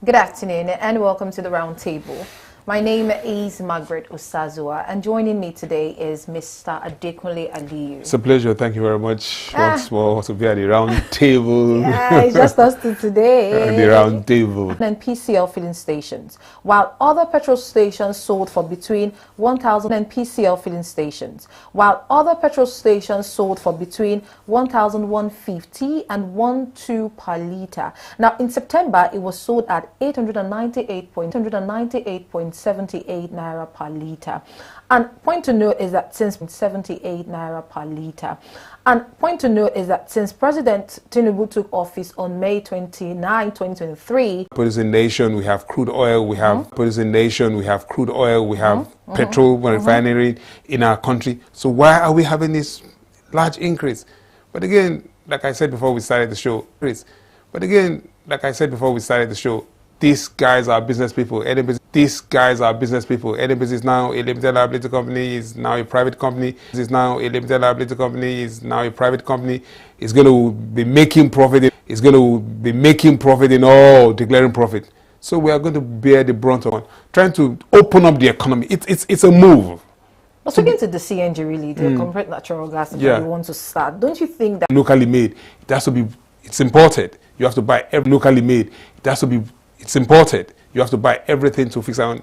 Good afternoon and welcome to the round table. My name is Margaret Osazua and joining me today is Mr. Adekunle Aliyu. It's a pleasure. Thank you very much once more to be at the round table. Yeah, it's just us two today. At the round table. NNPCL filling stations, while other petrol stations sold for between 1,000 NNPCL filling stations, while other petrol stations sold for between 1,150 and 1,2 per litre. Now, in September, it was sold at 898.78 naira per litre. And point to note is that since 78 naira per litre. And point to note is that since President Tinubu took office on May 29, 2023, Producing nation, we have crude oil, we have producing nation, we have crude oil, we have petrol refinery in our country. So why are we having this large increase? But again, like I said before we started the show, these guys are business people. These guys are business people. NNPCL is now a limited liability company, is now a private company. Is now a limited liability company, is now a private company. It's going to be making profit. It's going to be making profit in all, declaring profit. So we are going to bear the brunt of trying to open up the economy. It's a move. But speaking to the CNG, really, the compressed natural gas that you want to start, don't you think that locally made, it has to be, it's imported. You have to buy every locally made. It has to be, it's imported. You have to buy everything to fix on.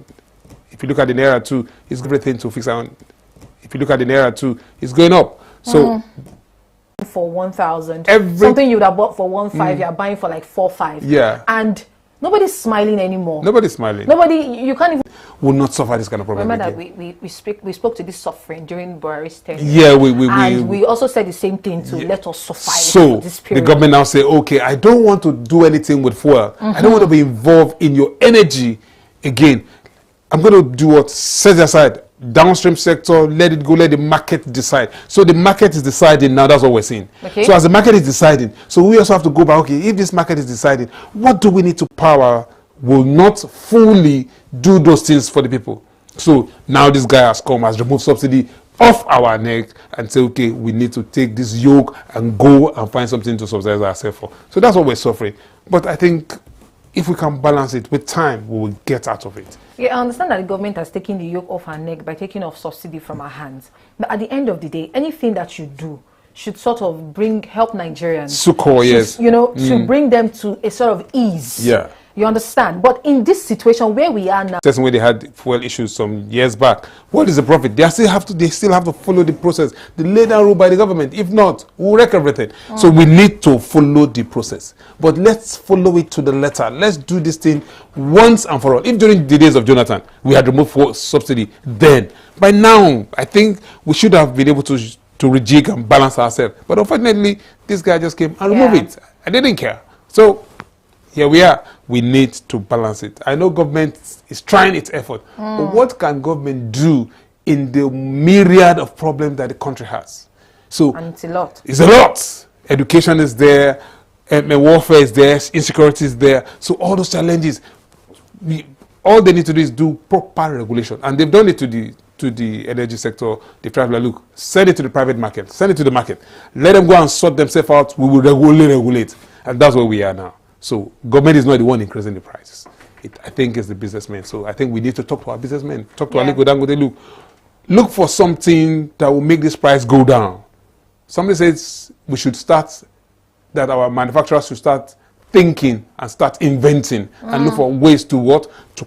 If you look at the Naira too, it's everything to fix on. If you look at the Naira too, it's going up. So for 1,000, something you would have bought for 1,500, you're buying for like 4,500. Yeah. And nobody's smiling anymore. Nobody's smiling. Nobody, you can't even. Will not suffer this kind of problem. Remember that we spoke to this suffering during Buhari's tenure. Yeah, we also said the same thing to let us suffer. So this period. The government now say, okay, I don't want to do anything with fuel. I don't want to be involved in your energy again. I'm going to do what? Set aside downstream sector, let it go, let the market decide. So the market is deciding now. That's what we're seeing. Okay. So as the market is deciding, so we also have to go back. Okay, if this market is deciding, what do we need to power? Will not fully do those things for the people. So now this guy has removed subsidy off our neck and say, okay, we need to take this yoke and go and find something to subsidize ourselves for. So that's what we're suffering. But I think if we can balance it with time, we will get out of it. Yeah, I understand that the government has taken the yoke off our neck by taking off subsidy from our hands. But at the end of the day, anything that you do should sort of help Nigerians. Succor, yes. You know, to bring them to a sort of ease. Yeah. You understand? But in this situation where we are now, when they had fuel issues some years back, what is the profit? They still have to follow the process, the laid down rule by the government. If not, we'll wreck everything. So we need to follow the process. But let's follow it to the letter. Let's do this thing once and for all. If during the days of Jonathan we had removed fuel subsidy, then by now I think we should have been able to rejig and balance ourselves. But unfortunately, this guy just came and removed it. I didn't care. So here we are. We need to balance it. I know government is trying its effort, but what can government do in the myriad of problems that the country has? So and it's a lot. It's a lot. Education is there, warfare is there, insecurity is there. So all those challenges, all they need to do is do proper regulation, and they've done it to the energy sector. The private, look, send it to the private market, send it to the market, let them go and sort themselves out. We will regulate, and that's where we are now. So government is not the one increasing the prices. I think it's the businessmen. So I think we need to talk to our businessmen. Talk to Aliko Dangote. Look for something that will make this price go down. Somebody says we should start, that our manufacturers should start thinking and start inventing and look for ways to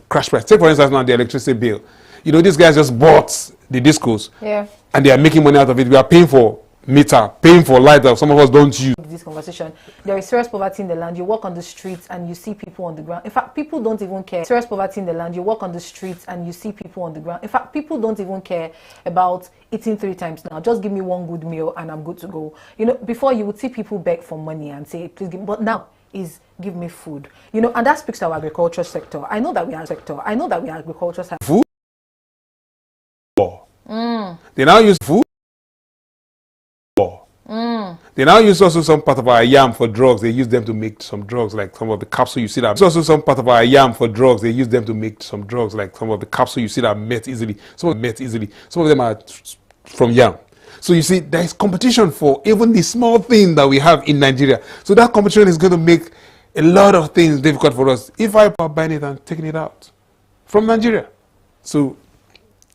crash price. Take for instance now the electricity bill. You know, these guys just bought the discos and they are making money out of it. We are paying for meter, paying for light that some of us don't use. This conversation, there is serious poverty in the land. You walk on the streets and you see people on the ground. In fact, people don't even care. Serious poverty in the land. You walk on the streets and you see people on the ground. In fact, people don't even care about eating 3 times now. Just give me one good meal and I'm good to go. You know, before you would see people beg for money and say, please give me, but now is give me food. You know, and that speaks to our agriculture sector. I know that we are agriculture sector. Food. They now use food. They now use also some part of our yam for drugs. They use them to make some drugs, like some of the capsule you see that. It's also some part of our yam for drugs. They use them to make some drugs, like some of the capsule you see that melt easily. Some of them are from yam. So you see, there is competition for even the small thing that we have in Nigeria. So that competition is going to make a lot of things difficult for us. If I are buying it and taking it out from Nigeria. So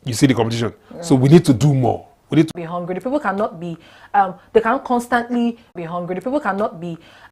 you see the competition. Yeah. So we need to do more. We need to be hungry. The people cannot be, they can't constantly be hungry. The people cannot be